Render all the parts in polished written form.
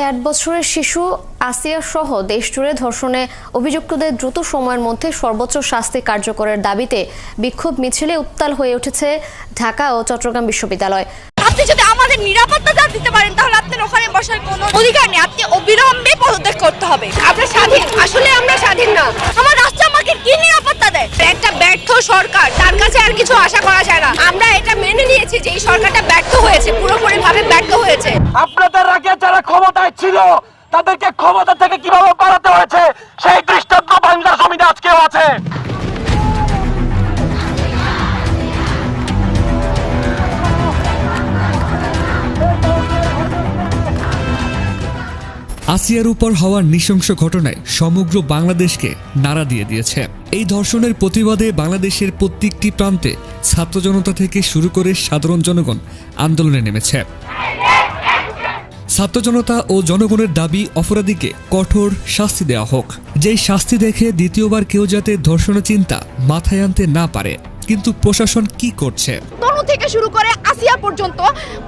8 বছরের শিশু আসিয়া সহ দেশজুড়ে ধর্ষণে অভিযুক্তদের দ্রুত সময়ের মধ্যে সর্বোচ্চ শাস্তি কার্যকরের দাবিতে বিক্ষোভ মিছিলে উত্তাল হয়ে উঠেছে ঢাকা ও চট্টগ্রাম বিশ্ববিদ্যালয়। আপনি যদি আমাদের নিরাপত্তা না দিতে পারেন তাহলে আপনার ওখানে বসার কোনো অধিকার নেই। আপনি অবিলম্বে পদত্যাগ করতে হবে। আমরা স্বাধীন, আসলে আমরা স্বাধীন না। আমার রাষ্ট্র আমাকে কি নিরাপত্তা দেয়? একটা ব্যর্থ সরকার, তার কাছে আর কিছু আশা করা যায় না। আমরা এটা মেনে নিয়েছি যে এই সরকারটা ব্যর্থ হয়েছে, পুরোপুরিভাবে ব্যর্থ হয়েছে। আপনাদের আগে যারা ক্ষমতায় ছিল তাদেরকে ক্ষমতা থেকে কিভাবে পালাতে হয়েছে সেই দৃষ্টান্ত বাংলার জমিনে আজকেও আছে। আসিয়ার উপর হওয়া নৃশংস ঘটনায় সমগ্র বাংলাদেশকে নাড়া দিয়ে দিয়েছে। এই ধর্ষণের প্রতিবাদে বাংলাদেশের প্রত্যেকটি প্রান্তে ছাত্র জনতা থেকে শুরু করে সাধারণ জনগণ আন্দোলনে নেমেছে। ছাত্র জনতা ও জনগণের দাবি অপরাধীকে কঠোর শাস্তি দেওয়া হোক, যেই শাস্তি দেখে দ্বিতীয়বার কেউ যাতে ধর্ষণের চিন্তা মাথায় আনতে না পারে। কিন্তু প্রশাসন কি করছে? তনু থেকে শুরু করে আসিয়া পর্যন্ত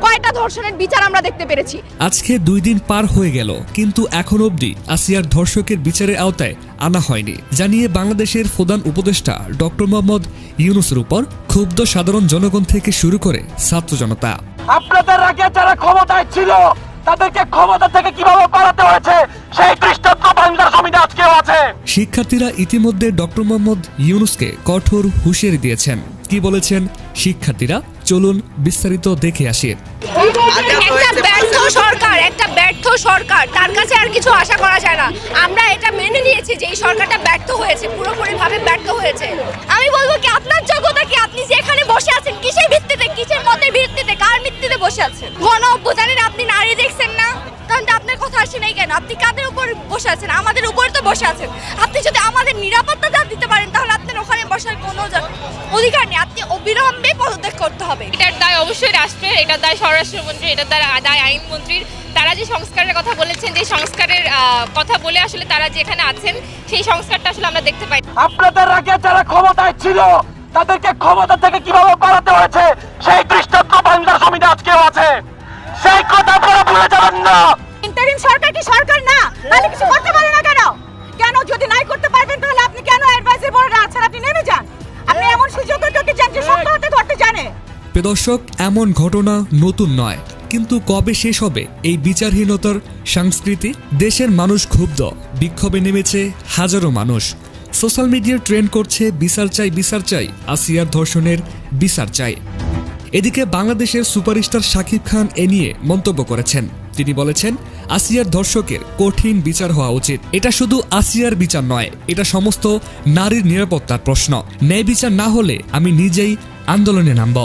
কয়টা ধর্ষণের বিচার আমরা দেখতে পেরেছি। আজকে 2 দিন পার হয়ে গেল, কিন্তু এখন অবধি আসিয়ার ধর্ষকের বিচারের আওতায় আনা হয়নি জানিয়ে বাংলাদেশের প্রধান উপদেষ্টা ডক্টর মোহাম্মদ ইউনূসের উপর ক্ষুব্ধ সাধারণ জনগণ থেকে শুরু করে ছাত্র জনতা। আপনাদের আগে যারা ক্ষমতায় ছিল তাদেরকে ক্ষমতা থেকে কিভাবে পালাতে হয়েছে সেই দৃষ্টান্ত বাংলার জমিনে আজকেও আছে। শিক্ষার্থীরা ইতিমধ্যে ডক্টর মোহাম্মদ ইউনূসকে কঠোর হুঁশিয়ারি দিয়েছেন। কি বলেছেন শিক্ষার্থীরা? চলুন বিস্তারিত দেখে আসি। একটা ব্যর্থ সরকার, তার কাছে আর কিছু আশা করা যায় না। আমরা এটা মেনে নিয়েছি যে এই সরকারটা ব্যর্থ হয়েছে, পুরোপুরিভাবে ব্যর্থ হয়েছে। আমি বলবো কি, আপনার যোগ্যতা কি? আপনি যেখানে বসে আছেন কিসের ভিত্তিতে, কিসের মতের ভিত্তিতে, কার ভিত্তিতে বসে আছেন? গণ অভ্যুত্থানের আপনি নারী দেখছেন না? তাহলে আপনার কথা আসে নাই কেন? আপনি কাদের উপর বসে আছেন? আমাদের উপর তো বসে আছেন। আপনি যদি আমাদের নিরাপত্তা না দিতে পারেন তাহলে আপনার ওখানে বসার কোনো অধিকার নেই। আপনি অবিলম্বে পদত্যাগ করতে হবে। এটার দায় অবশ্যই রাষ্ট্রের, এটার দায় স্বরাষ্ট্রমন্ত্রী, এটার দায় আইনমন্ত্রীর। তারা যে সংস্কারের কথা বলেছেন, যে সংস্কারের কথা বলে আসলে তারা যেখানে আছেন সেই সংস্কারটা আসলে আমরা দেখতে পাই। আপনাদের আগে যারা ক্ষমতায় ছিল তাদেরকে ক্ষমতা থেকে কিভাবে পালাতে হয়েছে সেই দৃষ্টান্ত বাংলার জমিনে আজকেও আছে। সেই কথা আপনারা ভুলে যাবেন না। ইন্টারিম সরকার কি সরকার না? তাহলে কিছু করতে পারে না কেন? কেন যদি নাই করতে পারবেন তাহলে আপনি কেন অ্যাডভাইজারি বোর্ডে আছেন? আপনি নেমে যান। আপনি এমন সুযোগ কাকে যান যে সত্য হাতে ধরতে জানে। দর্শক, এমন ঘটনা নতুন নয়, কিন্তু কবে শেষ হবে এই বিচারহীনতার সংস্কৃতি? দেশের মানুষ ক্ষুব্ধ, বিক্ষোভে নেমেছে হাজারো মানুষ। সোশ্যাল মিডিয়ায় ট্রেন্ড করছে বিচার চাই, বিচার চাই, আসিয়ার ধর্ষণের বিচার চাই। এদিকে বাংলাদেশের সুপারস্টার শাকিব খান এ নিয়ে মন্তব্য করেছেন। তিনি বলেছেন, আসিয়ার ধর্ষকের কঠিন বিচার হওয়া উচিত। এটা শুধু আসিয়ার বিচার নয়, এটা সমস্ত নারীর নিরাপত্তার প্রশ্ন। ন্যায় বিচার না হলে আমি নিজেই আন্দোলনে নামব।